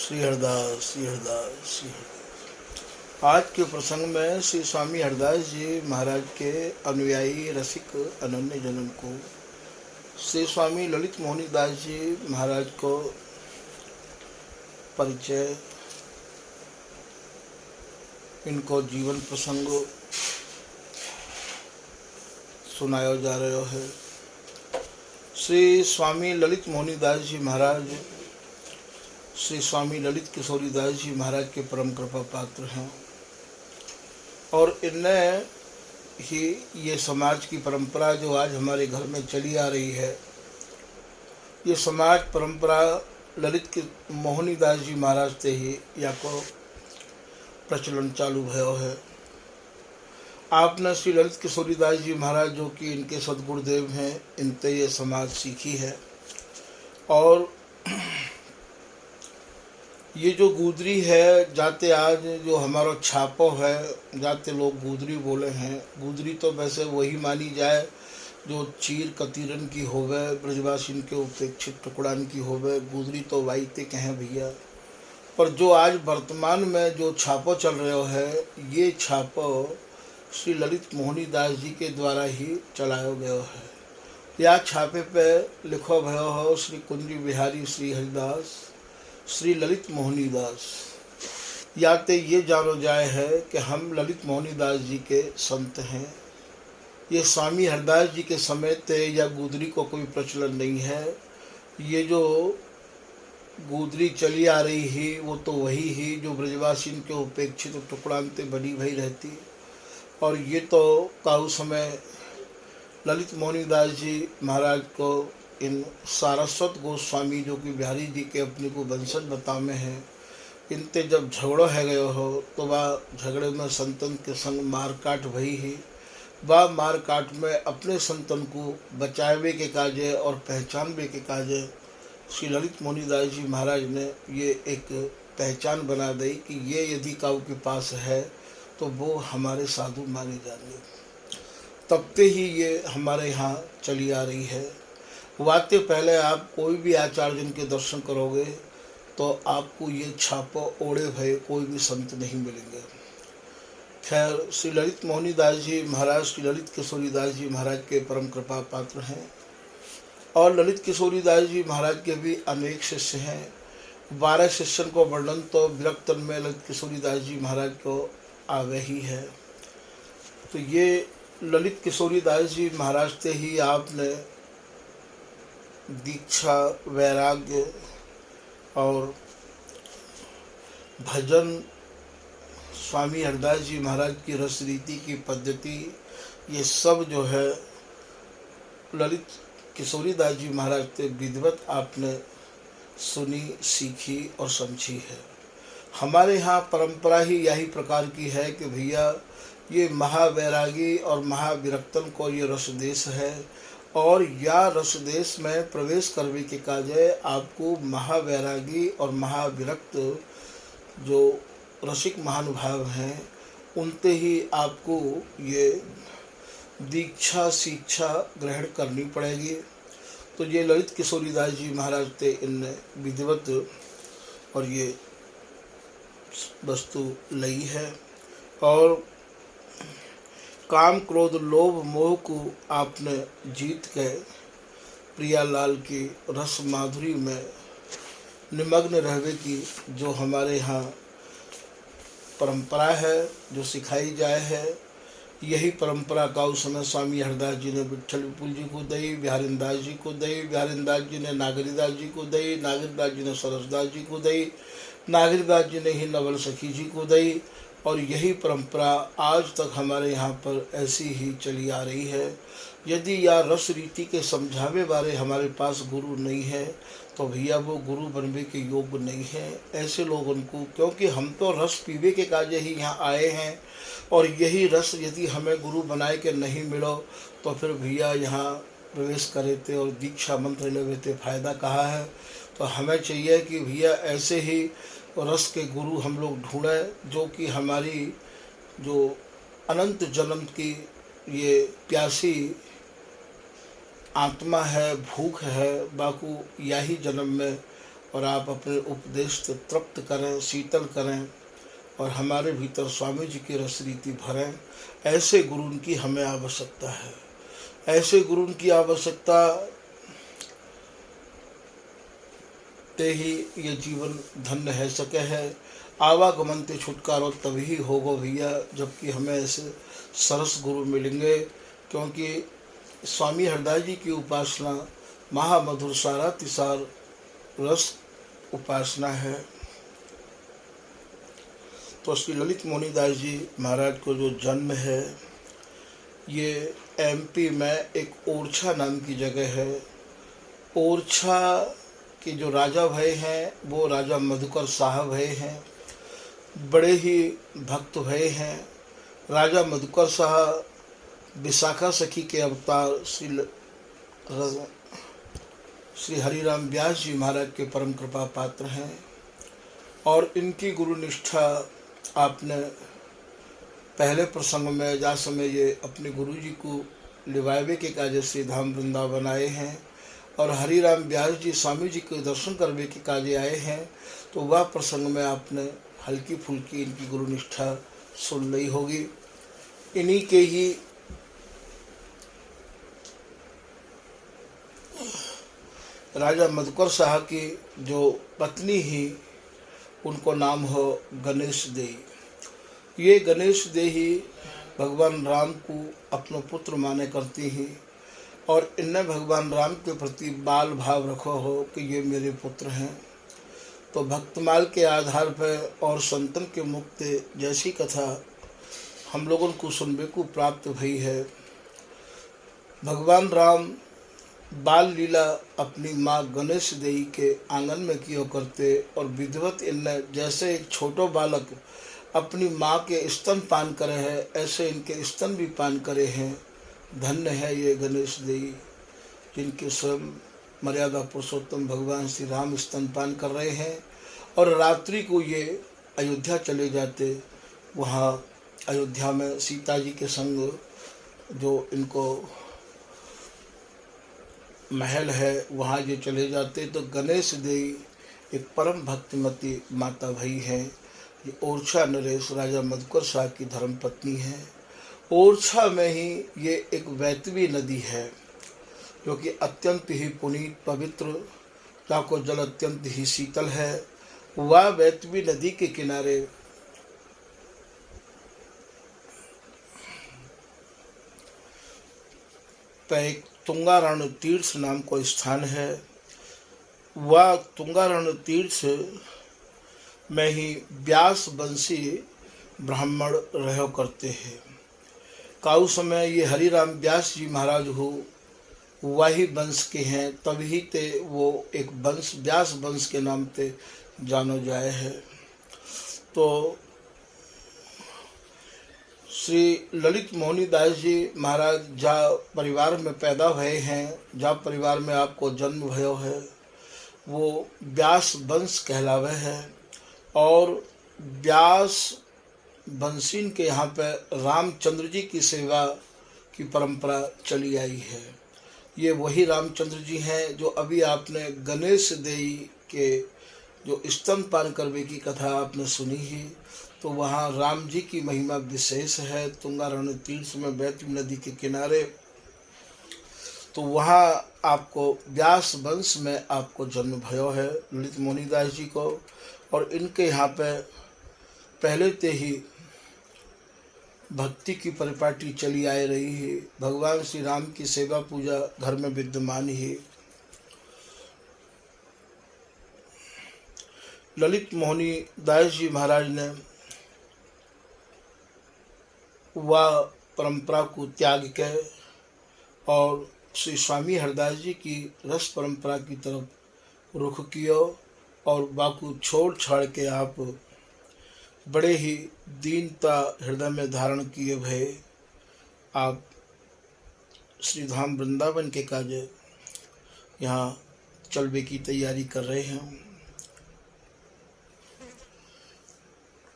श्री हरदास श्री हरदास श्री हरदास। आज के प्रसंग में श्री स्वामी हरदास जी महाराज के अनुयायी रसिक अनन्य जनन को श्री स्वामी ललित मोहनी दास जी महाराज को परिचय, इनको जीवन प्रसंग सुनाया जा रहा है। श्री स्वामी ललित मोहनी दास जी महाराज श्री स्वामी ललित किशोरी दास जी महाराज के परम कृपा पात्र हैं और इनने ही ये समाज की परंपरा जो आज हमारे घर में चली आ रही है, ये समाज परंपरा ललित मोहनी दास जी महाराज से ही या को प्रचलन चालू भयो है। आपने श्री ललित किशोरी दास जी महाराज जो कि इनके सदगुरुदेव हैं, इनसे ये समाज सीखी है। और ये जो गुदरी है, जाते आज जो हमारा छापो है, जाते लोग गुदरी बोले हैं। गुदरी तो वैसे वही मानी जाए जो चीर कतीरन की होवे, ब्रजवासिन के उपेक्षित टुकड़ान की होवे। गुदरी तो वाईते कहें भैया, पर जो आज वर्तमान में जो छापो चल रहा है, ये छापो श्री ललित मोहनी दास जी के द्वारा ही चलाया गया है। या छापे पे लिखो भयो हो श्री कुंज बिहारी श्री हरिदास श्री ललित मोहनी दास। याते ये जानो जाए है कि हम ललित मोहनी दास जी के संत हैं। ये स्वामी हरदास जी के समय थे या गुदरी को कोई प्रचलन नहीं है। ये जो गुदरी चली आ रही ही वो तो वही ही जो ब्रजवासिन के उपेक्षित टुकड़ांते बनी भई रहती। और ये तो काऊ समय ललित मोहनी दास जी महाराज को इन सारस्वत गोस्वामी जो कि बिहारी जी के अपने को वंशज बतामे हैं, इनते जब झगड़ो है गयो हो तो वह झगड़े में संतन के संग मारकाट भई ही। वह मारकाट में अपने संतन को बचावे के काजे और पहचानवे के काजे श्री ललित मोहनी दास जी महाराज ने ये एक पहचान बना दी कि ये यदि काऊ के पास है तो वो हमारे साधु माने जाने। तब से ही ये हमारे यहाँ चली आ रही है। वाते पहले आप कोई भी आचार्य जन के दर्शन करोगे तो आपको ये छापो ओढ़े भय कोई भी संत नहीं मिलेंगे। खैर, श्री ललित मोहनी दास जी महाराज श्री ललित किशोरी दास जी महाराज के परम कृपा पात्र हैं और ललित किशोरी दास जी महाराज के भी अनेक शिष्य हैं। 12 शिष्यों को वर्णन तो विरक्तन में ललित किशोरी दास जी महाराज को आवे ही है। तो ये ललित किशोरी दास जी महाराज से ही आपने दीक्षा, वैराग्य और भजन, स्वामी हरदास जी महाराज की रस रीति की पद्धति, ये सब जो है ललित किशोरी दास जी महाराज से विधिवत आपने सुनी, सीखी और समझी है। हमारे यहाँ परंपरा ही यही प्रकार की है कि भैया ये महावैरागी और महाविरक्तन को ये रस देश है और या रस देश में प्रवेश करने के काजे आपको महावैरागी और महाविरक्त जो रसिक महानुभाव हैं उनते ही आपको ये दीक्षा शिक्षा ग्रहण करनी पड़ेगी। तो ये ललित किशोरी दास जी महाराज थे, इनने विधिवत और ये वस्तु लई है। और काम क्रोध लोभ मोह को आपने जीत के प्रियालाल की रस माधुरी में निमग्न रहने की जो हमारे यहाँ परंपरा है, जो सिखाई जाए है, यही परंपरा का उस समय स्वामी हरदास जी ने विट्ठल विपुल जी को दी, बिहारीदास जी को दी, बिहारीदास जी ने नागरीदास जी को दी, नागरीदास जी ने सरसदास जी को दी, नागरीदास जी ने ही नवल सखी जी को दी। और यही परंपरा आज तक हमारे यहाँ पर ऐसी ही चली आ रही है। यदि या रस रीति के समझावे बारे हमारे पास गुरु नहीं है तो भैया वो गुरु बनने के योग्य नहीं है। ऐसे लोगों को, क्योंकि हम तो रस पीवे के काजे ही यहाँ आए हैं और यही रस यदि हमें गुरु बनाए के नहीं मिलो तो फिर भैया यहाँ प्रवेश करे थे और दीक्षा मंत्र लेवे थे, फायदा कहाँ है। तो हमें चाहिए कि भैया ऐसे ही रस के गुरु हम लोग ढूंढें जो कि हमारी जो अनंत जन्म की ये प्यासी आत्मा है, भूख है, बाकू यही जन्म में और आप अपने उपदेश से तृप्त करें, शीतल करें और हमारे भीतर स्वामी जी की रसरीति भरें। ऐसे गुरु की हमें आवश्यकता है। ऐसे गुरु की आवश्यकता ते ही ये जीवन धन्य है सके है। आवागमन ते छुटकारो तभी होगो भैया, जबकि हमें ऐसे सरस गुरु मिलेंगे। क्योंकि स्वामी हरदास जी की उपासना महामधुर सारा तिसार रस उपासना है। तो श्री ललित मोहनीदास जी महाराज को जो जन्म है, ये एमपी में एक ओरछा नाम की जगह है। ओरछा के जो राजा भये हैं वो राजा मधुकर शाह भये हैं, बड़े ही भक्त भये हैं। राजा मधुकर शाह विशाखा सखी के अवतार श्री हरिराम व्यास जी महाराज के परम कृपा पात्र हैं। और इनकी गुरु निष्ठा आपने पहले प्रसंग में जा समय ये अपने गुरु जी को लिवावे के काजे से धाम वृंदावन आए हैं और हरिराम व्यास जी स्वामी जी के दर्शन करने के काजे आए हैं। तो वह प्रसंग में आपने हल्की फुल्की इनकी गुरु निष्ठा सुन ली होगी। इन्हीं के ही राजा मधुकर शाह की जो पत्नी ही उनको नाम हो गणेश देही। ये गणेश देही भगवान राम को अपना पुत्र माने करती हैं और इनने भगवान राम के प्रति बाल भाव रखो हो कि ये मेरे पुत्र हैं। तो भक्तमाल के आधार पर और संतन के मुक्त जैसी कथा हम लोगों को सुनने को प्राप्त हुई है। भगवान राम बाल लीला अपनी माँ गणेश देवी के आंगन में किया करते और विधिवत इनने जैसे एक छोटो बालक अपनी माँ के स्तन पान करे हैं, ऐसे इनके स्तन भी पान करे हैं। धन्य है ये गणेश देवी जिनके स्वयं मर्यादा पुरुषोत्तम भगवान श्री राम स्तनपान कर रहे हैं। और रात्रि को ये अयोध्या चले जाते, वहाँ अयोध्या में सीता जी के संग जो इनको महल है वहाँ ये चले जाते। तो गणेश देवी एक परम भक्तिमती माता भई है। ये ओरछा नरेश राजा मधुकर शाह की धर्मपत्नी है। ओरछा में ही ये एक वैतवी नदी है जो कि अत्यंत ही पुनीत पवित्र, जाको जल अत्यंत ही शीतल है। वह वैतवी नदी के किनारे एक तुंगारण तीर्थ नाम को स्थान है। वह तुंगारण तीर्थ में ही व्यास वंशी ब्राह्मण रहो करते हैं। काउ समय ये हरिराम व्यास जी महाराज हो वही वंश के हैं, तभी ते वो एक वंश व्यास वंश के नाम पे जानो जाए है। तो श्री ललित मोहनीदास जी महाराज जहाँ परिवार में पैदा भये हैं, जहाँ परिवार में आपको जन्म भयो है, वो व्यास वंश कहलावे है। और व्यास वंशीन के यहाँ पे रामचंद्र जी की सेवा की परंपरा चली आई है। ये वही रामचंद्र जी हैं जो अभी आपने गणेश देवी के जो स्तनपान करने की कथा आपने सुनी ही। तो वहाँ राम जी की महिमा विशेष है। तुंगारण तीर्थ में वैतवी नदी के किनारे, तो वहाँ आपको व्यास वंश में आपको जन्म भयो है ललित मोहनीदास जी को। और इनके यहाँ पे पहले से ही भक्ति की परिपाटी चली आ रही है। भगवान श्री राम की सेवा पूजा घर में विद्यमान ही। ललित मोहनीदास जी महाराज ने वह परंपरा को त्याग के और श्री स्वामी हरदास जी की रस परंपरा की तरफ रुख किया और बाकू छोड़ छाड़ के आप बड़े ही दीनता हृदय में धारण किए भय आप श्री धाम वृंदावन के काजे यहाँ चलने की तैयारी कर रहे हैं।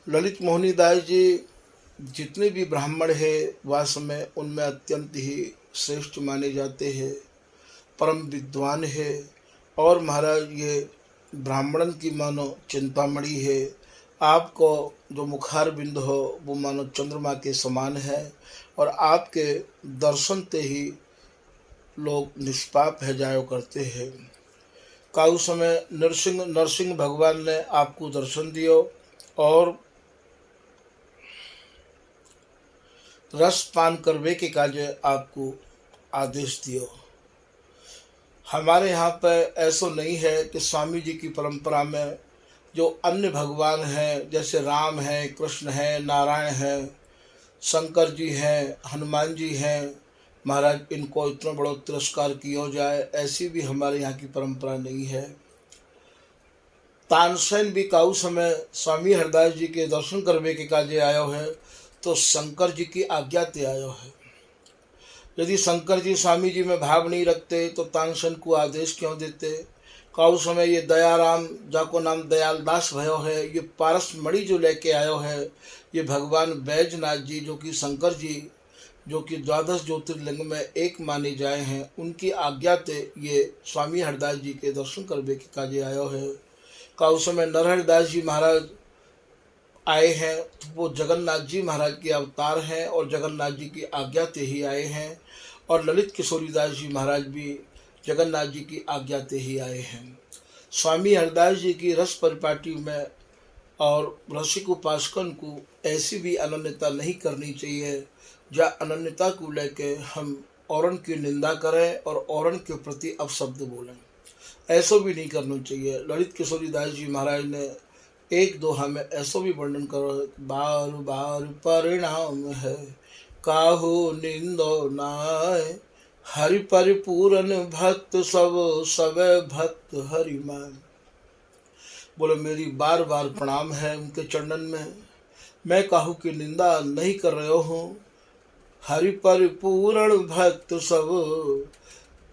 ललित मोहनीदास जी जितने भी ब्राह्मण है वास्तव में उनमें अत्यंत ही श्रेष्ठ माने जाते हैं, परम विद्वान है। और महाराज ये ब्राह्मणन की मानो चिंतामणि है। आपको जो मुखार बिंद हो वो मानो चंद्रमा के समान है, और आपके दर्शन ते ही लोग निष्पाप है जायो करते हैं। काउ समय नरसिंह भगवान ने आपको दर्शन दियो और रस पान करवे के काजे आपको आदेश दियो। हमारे यहाँ पर ऐसा नहीं है कि स्वामी जी की परंपरा में जो अन्य भगवान हैं, जैसे राम हैं, कृष्ण हैं, नारायण हैं, शंकर जी हैं, हनुमान जी हैं, महाराज इनको इतना बड़ा तिरस्कार किया जाए, ऐसी भी हमारे यहाँ की परंपरा नहीं है। तानसेन भी काऊ समय स्वामी हरदास जी के दर्शन करवे के काजे आयो है, तो शंकर जी की आज्ञा ते आयो है। यदि शंकर जी स्वामी जी में भाव नहीं रखते तो तानसेन को आदेश क्यों देते। काऊ समय ये दयाराम, जाको नाम दयालदास भयो है, ये पारस मणि जो लेके आयो है, ये भगवान बैजनाथ जी जो कि शंकर जी जो कि द्वादश ज्योतिर्लिंग में एक माने जाए हैं, उनकी आज्ञा ते ये स्वामी हरदास जी के दर्शन करवे के काजे आयो है। काऊ समय नरहरिदास जी महाराज आए हैं, तो वो जगन्नाथ जी महाराज के अवतार हैं और जगन्नाथ जी की आज्ञा ते ही आए हैं, और ललित किशोरीदास जी महाराज भी जगन्नाथ जी की आज्ञा ते ही आए हैं। स्वामी हरदास जी की रस परिपाटी में और रसिक उपासकन को ऐसी भी अनन्यता नहीं करनी चाहिए जहाँ अनन्यता को लेके हम औरन की निंदा करें और औरन के प्रति अपशब्द बोलें। ऐसा भी नहीं करना चाहिए। ललित किशोरीदास जी महाराज ने एक दोहा में ऐसा भी वर्णन करो, बार बार परिणाम है काहू निंदो नाय, हरि परिपूरन भक्त सब भक्त हरि मान। बोले मेरी बार बार प्रणाम है उनके चरणन में, मैं काहू की निंदा नहीं कर रहा हूँ। हरि परिपूर्ण भक्त सब,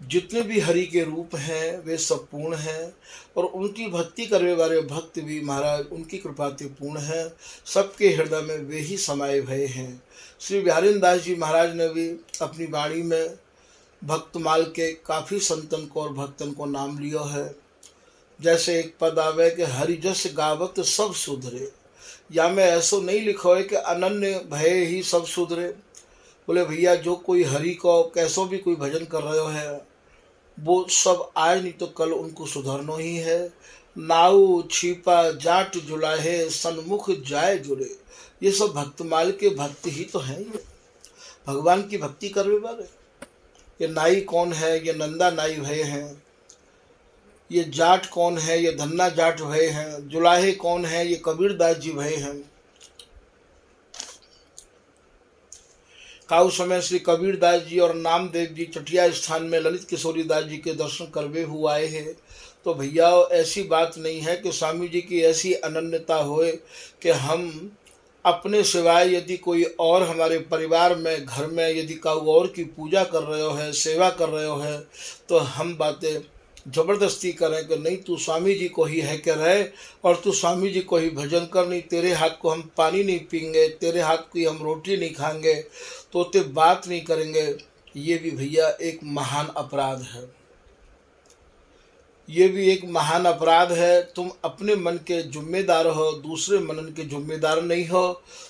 जितने भी हरि के रूप हैं वे सब पूर्ण हैं, और उनकी भक्ति करने वाले भक्त भी महाराज उनकी कृपा से पूर्ण है। सबके हृदय में वे ही समाये भये हैं। श्री बिहारी दास जी महाराज ने भी अपनी वाणी में भक्तमाल के काफ़ी संतन को और भक्तन को नाम लिया है। जैसे एक पद आवे कि हरि जस गावत सब सुधरे, या में ऐसो नहीं लिखो है कि अनन्य भय ही सब सुधरे। बोले भैया जो कोई हरि को कैसो भी कोई भजन कर रहे है, वो सब आज नहीं तो कल उनको सुधरना ही है। नाऊ छिपा जाट जुलाहे सन्मुख जाए जुड़े, ये सब भक्तमाल के भक्त ही तो हैं। ये भगवान की भक्ति करने वाले। ये नाई कौन है, ये नंदा नाई भय हैं। ये जाट कौन है, ये धन्ना जाट भय हैं। जुलाहे कौन है, ये कबीरदास जी भय हैं। काउ समय श्री कबीरदास जी और नामदेव जी चटिया स्थान में ललित किशोरीदास जी के दर्शन करवे हुए आए हैं। तो भैया ऐसी बात नहीं है कि स्वामी जी की ऐसी अनन्यता होए कि हम अपने सिवाय यदि कोई और हमारे परिवार में घर में यदि काउ और की पूजा कर रहे हो है, सेवा कर रहे हो है, तो हम बातें जबरदस्ती करें कि नहीं तू स्वामी जी को ही है के रहे और तू स्वामी जी को ही भजन कर, नहीं तेरे हाथ को हम पानी नहीं पीएंगे, तेरे हाथ की हम रोटी नहीं खाएंगे, तो ते बात नहीं करेंगे। ये भी भैया एक महान अपराध है। ये भी एक महान अपराध है। तुम अपने मन के जिम्मेदार हो, दूसरे मन के जिम्मेदार नहीं हो।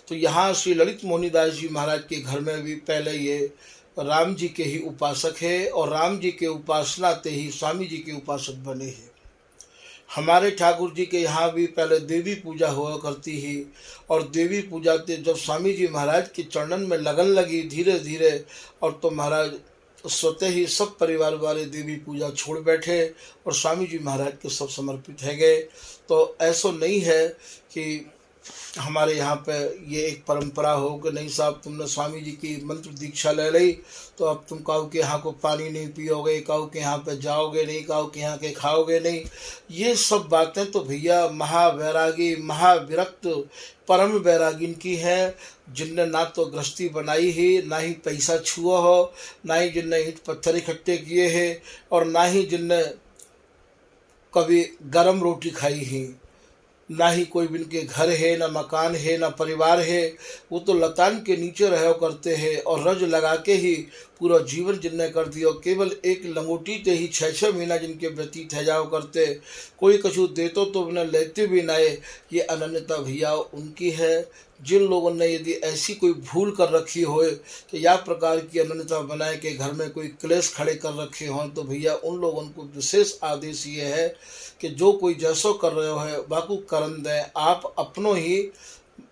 तो यहाँ श्री ललित मोहनीदास जी महाराज के घर में भी पहले ये राम जी के ही उपासक है और राम जी के उपासना ते ही स्वामी जी के उपासक बने हैं। हमारे ठाकुर जी के यहाँ भी पहले देवी पूजा हुआ करती ही, और देवी पूजा ते जब स्वामी जी महाराज के चरणन में लगन लगी धीरे धीरे, और तो महाराज स्वतः ही सब परिवार वाले देवी पूजा छोड़ बैठे और स्वामी जी महाराज के सब समर्पित है गए। तो ऐसा नहीं है कि हमारे यहाँ पे ये एक परंपरा हो कि नहीं साहब तुमने स्वामी जी की मंत्र दीक्षा ले ली तो अब तुम काऊ के यहाँ को पानी नहीं पियोगे, काऊ के यहाँ पे जाओगे नहीं, काऊ के यहाँ के खाओगे नहीं। ये सब बातें तो भैया महावैरागी महाविरक्त परम वैरागिन की है, जिनने ना तो गृहस्थी बनाई ही, ना ही पैसा छुआ हो, ना ही जिनने ईंट पत्थर इकट्ठे किए हैं, और ना ही जिनने कभी गरम रोटी खाई ही। ना ही कोई इनके घर है, ना मकान है, ना परिवार है। वो तो लतान के नीचे रहो करते हैं और रज लगा के ही पूरा जीवन जिनने कर दिया। केवल एक लंगोटी ते ही 6-6 महीना जिनके व्यतीत है जाओ करते। कोई कछु देतो तो उन्हें लेते भी नाए। ये अनन्यता भैया उनकी है। जिन लोगों ने यदि ऐसी कोई भूल कर रखी हो कि या प्रकार की अनन्यता बनाए कि घर में कोई क्लेश खड़े कर रखे हों, तो भैया उन लोगों को विशेष आदेश ये है कि जो कोई जैसो कर रहे हो बाकू करम दें। आप अपनों ही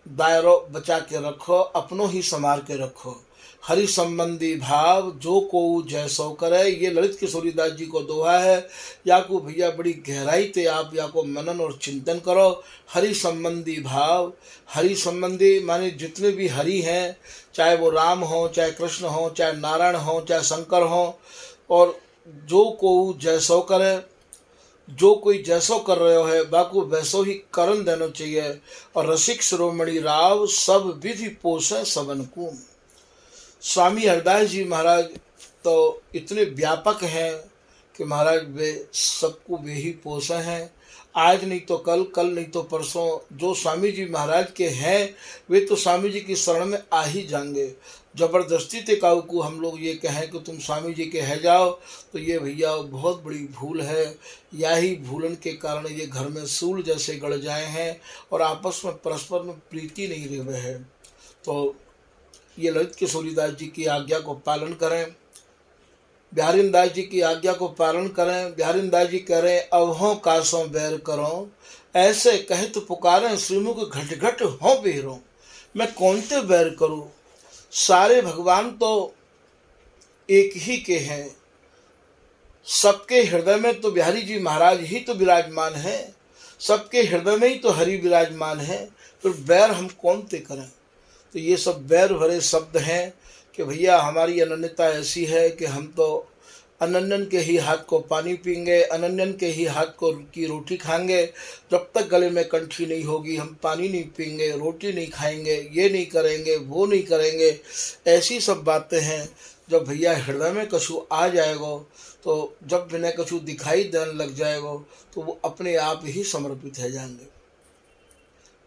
दायरो बचा के रखो, अपनों ही संभाल के रखो। हरि संबंधी भाव जो को जैसो करे, ये ललित किशोरीदास जी को दोहा है। या को भैया बड़ी गहराई से आप या को मनन और चिंतन करो। हरि संबंधी भाव, हरि संबंधी माने जितने भी हरि हैं, चाहे वो राम हो, चाहे कृष्ण हो, चाहे नारायण हो, चाहे शंकर हो, और जो को जैसो करे, जो कोई जैसो कर रहे हो है बाकू वैसो ही करन देना चाहिए। और रसिक शिरोमणि राव सब विधि पोषे सबन को। स्वामी हरदास जी महाराज तो इतने व्यापक हैं कि महाराज वे सबको वे ही पोषे हैं। आज नहीं तो कल, कल नहीं तो परसों जो स्वामी जी महाराज के हैं वे तो स्वामी जी की शरण में आ ही जाएंगे। जबरदस्ती ते काऊ को हम लोग ये कहें कि तुम स्वामी जी के है जाओ, तो ये भैया बहुत बड़ी भूल है। या ही भूलन के कारण ये घर में सूल जैसे गड़ जाए हैं और आपस में परस्पर में प्रीति नहीं रहे है। तो ये ललित किशोरीदास जी की आज्ञा को पालन करें, बिहारी दास जी की आज्ञा को पालन करें। बिहारी दास जी कह रहे अवहों कासों बैर करो, ऐसे कहत पुकारें श्रीमुख घट घट हो बेरो। मैं कौन से बैर करूं, सारे भगवान तो एक ही के हैं। सबके हृदय में तो बिहारी जी महाराज ही तो विराजमान है, सबके हृदय में ही तो हरि विराजमान है। फिर बैर हम कौन से करें। तो ये सब बैर भरे शब्द हैं कि भैया हमारी अनन्यता ऐसी है कि हम तो अनन्यन के ही हाथ को पानी पीएंगे, अनन्यन के ही हाथ को की रोटी खाएंगे। जब तक गले में कंठी नहीं होगी हम पानी नहीं पीएंगे, रोटी नहीं खाएंगे, ये नहीं करेंगे, वो नहीं करेंगे। ऐसी सब बातें हैं। जब भैया हृदय में कछु आ जाएगा, तो जब बिना कछु दिखाई देने लग जाएगा, तो वो अपने आप ही समर्पित हो जाएंगे।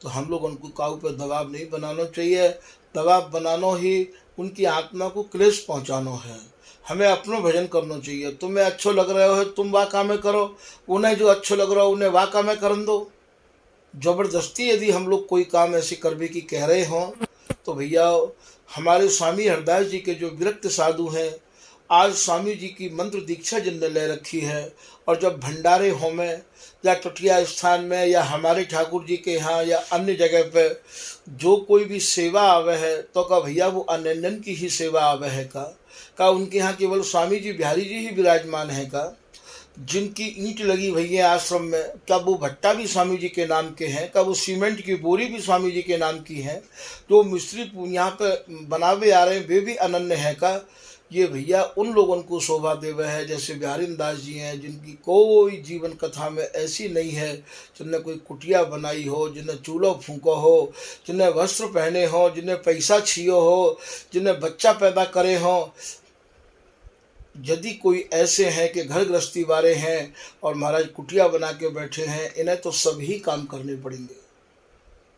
तो हम लोग उनको काऊ पर दबाव नहीं बनाना चाहिए। दबाव बनाना ही उनकी आत्मा को क्लेश पहुंचाना है। हमें अपनो भजन करना चाहिए। तुम्हें अच्छो लग रहा हो तुम वाह कामें करो, उन्हें जो अच्छो लग रहा हो उन्हें वाह कामें करन दो। जबरदस्ती यदि हम लोग कोई काम ऐसे करने की कह रहे हों, तो भैया हमारे स्वामी हरदास जी के जो विरक्त साधु हैं, आज स्वामी जी की मंत्र दीक्षा जिनने ले रखी है, और जब भंडारे हों में या टटिया स्थान में या हमारे ठाकुर जी के यहाँ या अन्य जगह पे जो कोई भी सेवा आवे है, तो का भैया वो अनन्यन की ही सेवा आवे है का उनके यहाँ केवल स्वामी जी बिहारी जी ही विराजमान है का। जिनकी ईंट लगी भैया आश्रम में, क्या वो भट्टा भी स्वामी जी के नाम के हैं? क्या वो सीमेंट की बोरी भी स्वामी जी के नाम की है? जो मिस्त्री यहाँ पे बनावे आ रहे हैं वे भी अनन्य है का? ये भैया उन लोगों को शोभा देवे है जैसे बिहारी दास जी हैं, जिनकी कोई जीवन कथा में ऐसी नहीं है जिनने कोई कुटिया बनाई हो, जिन्हें चूल्हा फूंको हो, जिन्हें वस्त्र पहने हो, जिन्हें पैसा छियो हो, जिन्हें बच्चा पैदा करे हो। यदि कोई ऐसे हैं कि घर गृहस्थी वाले हैं और महाराज कुटिया बना के बैठे हैं, इन्हें तो सभी काम करने पड़ेंगे।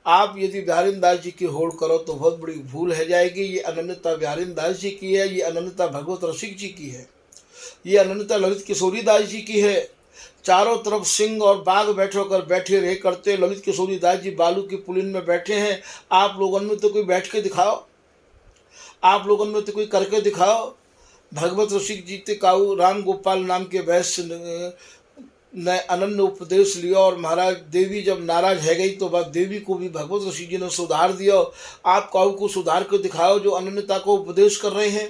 आप यदि बिहारी दास जी की होड़ करो तो बहुत बड़ी भूल है जाएगी। ये अनन्यता बिहारी दास जी की है, ये अनन्यता भगवत रसिक जी की है, ये अनन्यता ललित किशोरीदास जी की है। चारों तरफ सिंह और बाघ बैठे रहे करते। ललित किशोरीदास जी बालू की पुलिन में बैठे हैं। आप लोगों में तो कोई बैठ के दिखाओ, आप लोगों में तो कोई करके दिखाओ। भगवत रसिक जी ते काऊ राम गोपाल नाम के वैश्य ने अनन्य उपदेश लिया, और महाराज देवी जब नाराज है गई तो बात देवी को भी भगवत ऋषि जी ने सुधार दिया। आप काऊ को सुधार कर दिखाओ जो अनन्यता को उपदेश कर रहे हैं।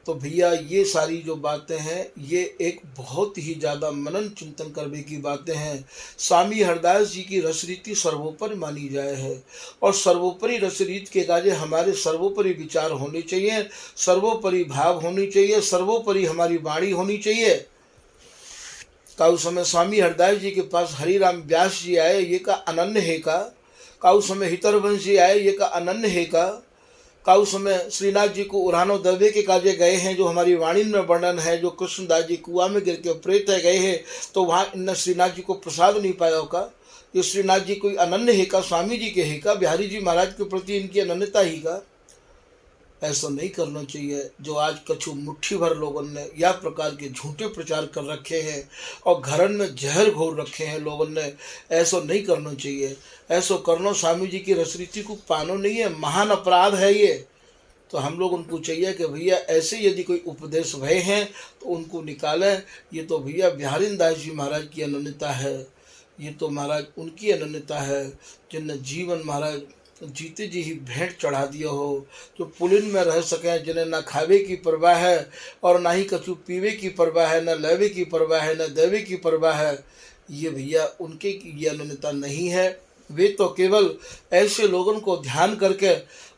तो भैया ये सारी जो बातें हैं ये एक बहुत ही ज़्यादा मनन चिंतन करने की बातें हैं। स्वामी हरदास जी की रसरीति सर्वोपरि मानी जाए है, और सर्वोपरि रसरीत के काजे हमारे सर्वोपरि विचार होने चाहिए, सर्वोपरि भाव होनी चाहिए, सर्वोपरि हमारी वाणी होनी चाहिए। का उस समय स्वामी हरदास जी के पास हरिराम व्यास जी आए, ये का अनन्य है का उस समय हितरवंश जी आए, ये का अनन्य है का उस समय श्रीनाथ जी को उड़ानो दबे के काजे गए हैं, जो हमारी वाणी में वर्णन है। जो कृष्णदास जी कुआं में गिर के प्रेत है गए हैं, तो वहाँ इन श्रीनाथ जी को प्रसाद नहीं पाया का। ये श्रीनाथ जी कोई अनन्य है का? स्वामी जी के है का? बिहारी जी महाराज के प्रति इनकी अनन्यता ही का? ऐसा नहीं करना चाहिए। जो आज कछु मुट्ठी भर लोगों ने या प्रकार के झूठे प्रचार कर रखे हैं और घरन में जहर घोर रखे हैं लोगों ने, ऐसा नहीं करना चाहिए। ऐसा करना स्वामी जी की रसरीति को पानो नहीं है, महान अपराध है ये। तो हम लोग उनको चाहिए कि भैया ऐसे यदि कोई उपदेश भय हैं तो उनको निकालें। ये तो भैया बिहारी दास जी महाराज की अनन्यता है, ये तो महाराज उनकी अनन्यता है जिनने जीवन महाराज जीते जी ही भेंट चढ़ा दिया हो, जो पुलिन में रह सकें, जिन्हें ना खावे की परवाह है और ना ही कछु पीवे की परवाह है, न लेवे की परवाह है, न देवे की परवाह है। ये भैया उनके ये अनन्यता नहीं है। वे तो केवल ऐसे लोगों को ध्यान करके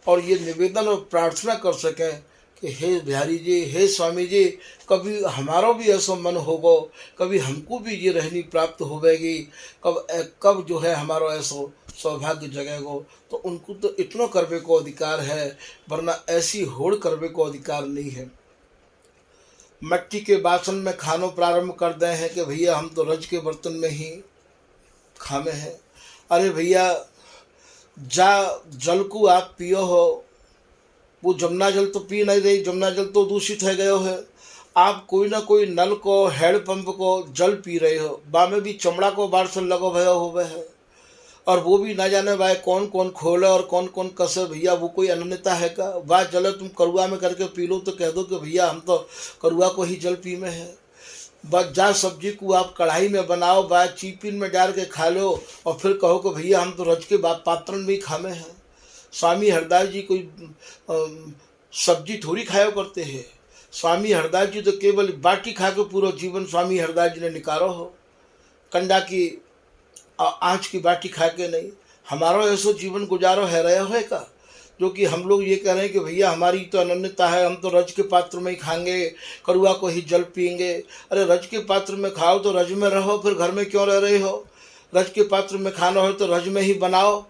और ये निवेदन और प्रार्थना कर सकें कि हे बिहारी जी, हे स्वामी जी, कभी हमारा भी ऐसा मन होगा, कभी हमको भी ये रहनी प्राप्त होवेगी, कब जो है हमारा ऐसा सौभाग्य जगेगा। तो उनको तो इतना करने को अधिकार है, वरना ऐसी होड़ करने को अधिकार नहीं है। मिट्टी के बासन में खानो प्रारंभ कर दे हैं कि भैया हम तो रज के बर्तन में ही खामे हैं। अरे भैया, जा जल को आप पियो हो, वो जमुना जल तो पी नहीं रही, जमुना जल तो दूषित है गयो है। आप कोई ना कोई नल को, हैंडपंप को जल पी रहे हो, बा में भी चमड़ा को बारसल लगो भयो हुए है, और वो भी ना जाने भाई कौन कौन खोले और कौन कौन कसे। भैया वो कोई अनन्यता है का? वाह जल तुम करुआ में करके पी लो तो कह दो कि भैया हम तो करुआ को ही जल पी में है। बस जा सब्जी को आप कढ़ाई में बनाओ, बा चीपिन में डाल के खा लो और फिर कहो कि भैया हम तो रज के पात्र में ही खामे हैं। स्वामी हरदास जी कोई सब्जी थोड़ी खाया करते हैं। स्वामी हरदास जी तो केवल बाटी खा के पूरा जीवन स्वामी हरदास जी ने निकारो हो, कंडा की आँच की बाटी खा के नहीं। हमारा ऐसा जीवन गुजारो है रहा है का? जो कि हम लोग ये कह रहे हैं कि भैया हमारी तो अनन्यता है, हम तो रज के पात्र में ही खाएंगे, करुआ को ही जल पिएंगे। अरे रज के पात्र में खाओ तो रज में रहो, फिर घर में क्यों रह रहे हो? रज के पात्र में खाना हो तो रज में ही बनाओ,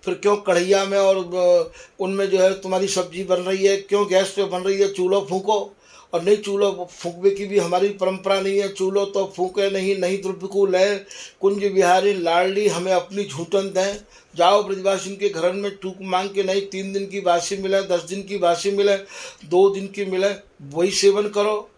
फिर क्यों कढ़ैया में और उनमें जो है तुम्हारी सब्जी बन रही है, क्यों गैस पे बन रही है? चूल्हा फूंको। और नहीं, चूल्हा फूंकने की भी हमारी परंपरा नहीं है। चूल्हा तो फूंके नहीं, नहीं द्रव्य को ले कुंज बिहारी लाडली हमें अपनी झूठन दें। जाओ ब्रजवासिन के घर में टूक मांग के नहीं, 3 दिन की बासी मिले, 10 दिन की बासी मिले, 2 दिन की मिले, वही सेवन करो।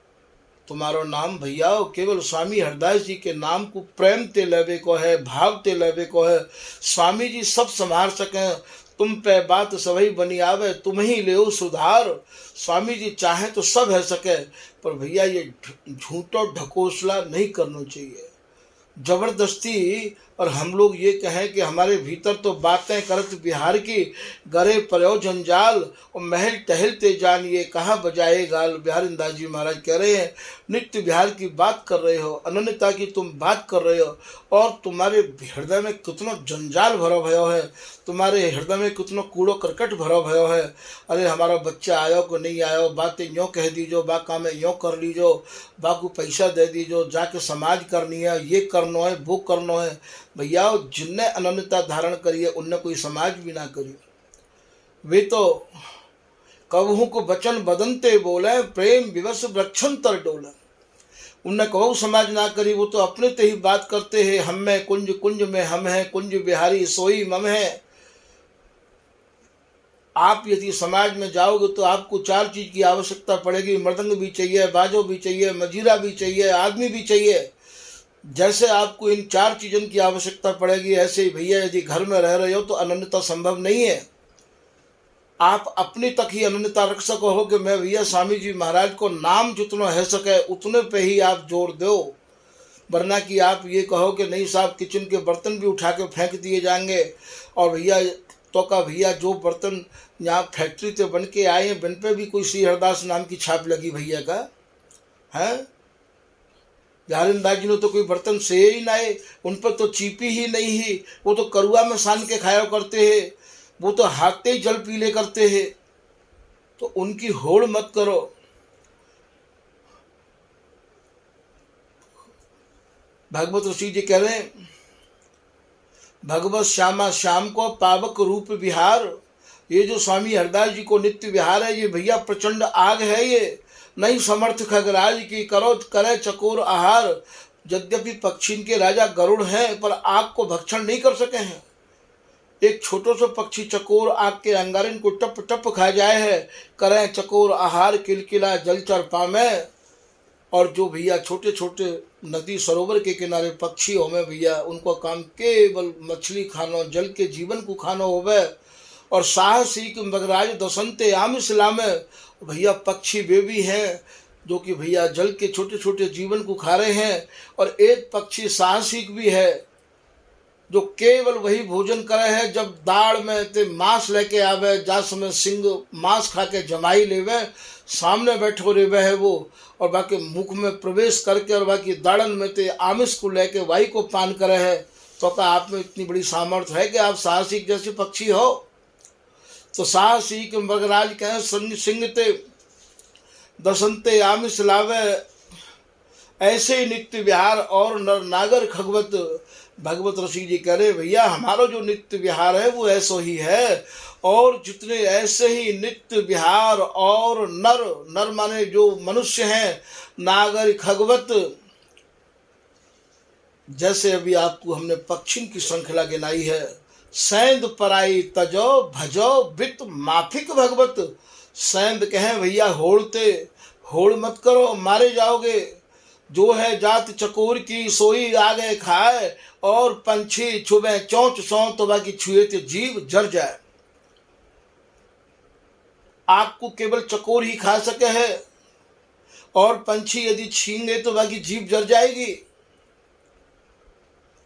तुम्हारो नाम भैया केवल स्वामी हरदास जी के नाम को प्रेम ते लेवे को है, भाव ते लेवे को है। स्वामी जी सब संभाल सकें, तुम पे बात सभी बनी आवे, तुम ही ले सुधार। स्वामी जी चाहे तो सब है सके, पर भैया ये झूठो ढकोसला नहीं करना चाहिए, जबरदस्ती। और हम लोग ये कहें कि हमारे भीतर तो बातें करत बिहार की, गरे पर्यो जंजाल और महल टहलते जान ये कहाँ बजाए गाल। बिहारी दास जी महाराज कह रहे हैं, नित्य बिहार की बात कर रहे हो, अनन्यता की तुम बात कर रहे हो, और तुम्हारे हृदय में कितना जंजाल भरो भयो है, तुम्हारे हृदय में कितना कूड़ो करकट भरो भयो है। अरे हमारा बच्चा आयो को नहीं आयो, बातें यूँ कह दीजो, बा काम यूँ कर लीजो, बा को पैसा दे दीजो, जाके समाज करनी है, ये करना है, वो करना है। भैया जिनने अनन्यता धारण करी है उनने कोई समाज भी ना करी। वे तो कबहू को वचन बदनते बोले, प्रेम विवश वृक्षन तर डोले। उनने कबहू समाज ना करी, वो तो अपने ते ही बात करते हैं, हम में कुंज कुंज में हम हैं, कुंज बिहारी सोई मम है। आप यदि समाज में जाओगे तो आपको 4 चीज की आवश्यकता पड़ेगी, मृदंग भी चाहिए, बाजो भी चाहिए, मजीरा भी चाहिए, आदमी भी चाहिए। जैसे आपको इन 4 चीज़ों की आवश्यकता पड़ेगी, ऐसे ही भैया यदि घर में रह रहे हो तो अनन्यता संभव नहीं है। आप अपनी तक ही अनन्यता रख सको हो कि मैं भैया स्वामी जी महाराज को नाम जितना है सके उतने पे ही आप जोड़ दो, वरना कि आप ये कहो कि नहीं साहब किचन के बर्तन भी उठा के फेंक दिए जाएंगे। और भैया तो का भैया जो बर्तन यहाँ फैक्ट्री से बन के आए हैं, बिन पे भी कोई श्री हरदास नाम की छाप लगी भैया का है। बिहारी दास जी ने तो कोई बर्तन से ही ना है, उन पर तो चीपी ही नहीं ही, वो तो करुआ में सान के खाया करते हैं, वो तो हाथते ही जल पीले करते हैं। तो उनकी होड़ मत करो। भगवत ऋषि जी कह रहे हैं, भगवत श्यामा श्याम को पावक रूप विहार। ये जो स्वामी हरदास जी को नित्य विहार है, ये भैया प्रचंड आग है। ये नहीं समर्थ खगराज की करो करे चकोर आहार। यद्यपि पक्षी के राजा गरुड़ हैं पर आग को भक्षण नहीं कर सके हैं। एक छोटो सा पक्षी चकोर आग के अंगारिन को टप टप खा जाए है, करें चकोर आहार किलकिला जलचर पामे। और जो भैया छोटे छोटे नदी सरोवर के किनारे पक्षी होवे भैया, उनको काम केवल मछली खानो, जल के जीवन को खानो होवे। और साहसिक मगराज दसंते आम सिलामे, भैया पक्षी वे भी हैं जो कि भैया जल के छोटे छोटे जीवन को खा रहे हैं। और एक पक्षी साहसिक भी है जो केवल वही भोजन करे है जब दाड़ में ते मांस लेके आवे, जा समय सिंह मांस खा के जमाई लेवे, सामने बैठो रेवे है वो, और बाकी मुख में प्रवेश करके और बाकी दाड़न में ते आमिष को लेके वाई को पान करे है। तो क्या आप में इतनी बड़ी सामर्थ्य है कि आप साहसिक जैसे पक्षी हो? तो साहसिक मृगराज कहें सिंह ते दसंते आमिष लावे, ऐसे ही नित्य विहार और नर नागर खगवत। भगवत ऋषि जी कह रहे भैया हमारा जो नित्य विहार है वो ऐसा ही है, और जितने ऐसे ही नित्य विहार और नर नर माने जो मनुष्य हैं, नागर खगवत, जैसे अभी आपको हमने पक्षी की श्रृंखला गिनाई है। सैंद पराई तजो भजो वित माफिक भगवत। सैंद कहें भैया होड़ते होड़ मत करो, मारे जाओगे। जो है जात चकोर की सोई आगे खाए, और पंछी छुबे चौंच सौ तो बाकी छुए तो जीव जर जाए। आपको केवल चकोर ही खा सके है, और पंछी यदि छींगे तो बाकी जीव जर जाएगी।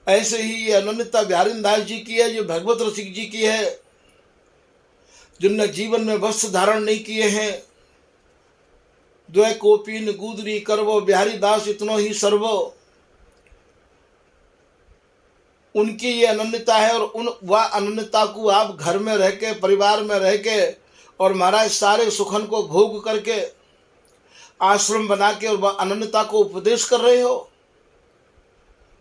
ऐसे ही ये अनन्यता बिहारी दास जी की है, ये भगवत रसिक जी की है, जिनने जीवन में वस्त्र धारण नहीं किए हैं। द्वै कोपीन गुदरी करवो बिहारी दास इतनो ही सर्वो। उनकी ये अनन्यता है, और वह अनन्यता को आप घर में रह के, परिवार में रह के, और महाराज सारे सुखन को भोग करके आश्रम बना के और वह अनन्यता को उपदेश कर रहे हो।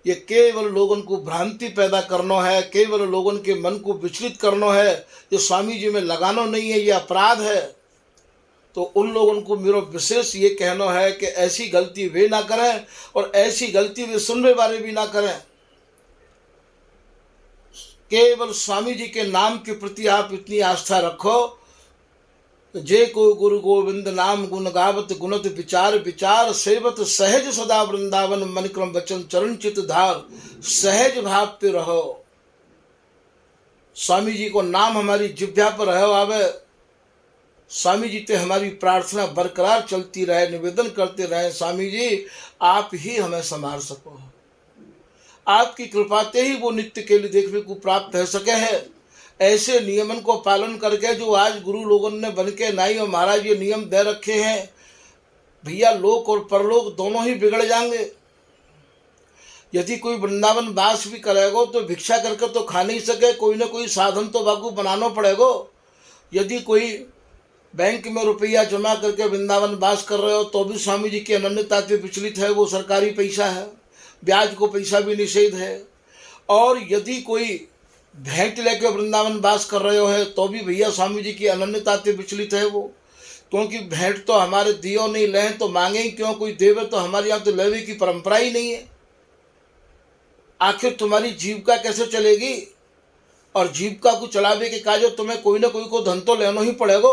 ये केवल लोगों को भ्रांति पैदा करना है, केवल लोगों के मन को विचलित करना है। ये स्वामी जी में लगाना नहीं है, ये अपराध है। तो उन लोगों को मेरा विशेष ये कहना है कि ऐसी गलती वे ना करें, और ऐसी गलती वे सुनने वाले भी ना करें। केवल स्वामी जी के नाम के प्रति आप इतनी आस्था रखो, जे को गुरु गोविंद नाम गुण गावत गुणत विचार विचार, सेवत सहज सदा वृंदावन मन क्रम वचन चरण चित धार। सहज भाव पे रहो, स्वामी जी को नाम हमारी जिह्वा पर रहो आवे। स्वामी जी ते हमारी प्रार्थना बरकरार चलती रहे, निवेदन करते रहे, स्वामी जी आप ही हमें संभाल सको, आपकी कृपाते ही वो नित्य के लिए देखने को प्राप्त हो सके है। ऐसे नियमन को पालन करके जो आज गुरु लोगों ने बन के नाई और महाराज ये नियम दे रखे हैं, भैया लोक और परलोक दोनों ही बिगड़ जाएंगे। यदि कोई वृंदावन वास भी करेगा तो भिक्षा करके तो खा नहीं सके, कोई ना कोई साधन तो बाबू बनाना पड़ेगा। यदि कोई बैंक में रुपया जमा करके वृंदावन वास कर रहे हो तो भी स्वामी जी की अनन्यता से विचलित है, वो सरकारी पैसा है, ब्याज को पैसा भी निषेध है। और यदि कोई भेंट लेके वृंदावन वास कर रहे हो तो भी भैया स्वामी जी की अनन्यता से विचलित है वो, क्योंकि भेंट तो हमारे दियो नहीं, लें तो मांगे ही क्यों, कोई देवे तो हमारे यहाँ तो लेवे की परंपरा ही नहीं है। आखिर तुम्हारी जीविका कैसे चलेगी? और जीविका को चलावे के काज तुम्हें कोई ना कोई को धन तो लेना ही पड़ेगा।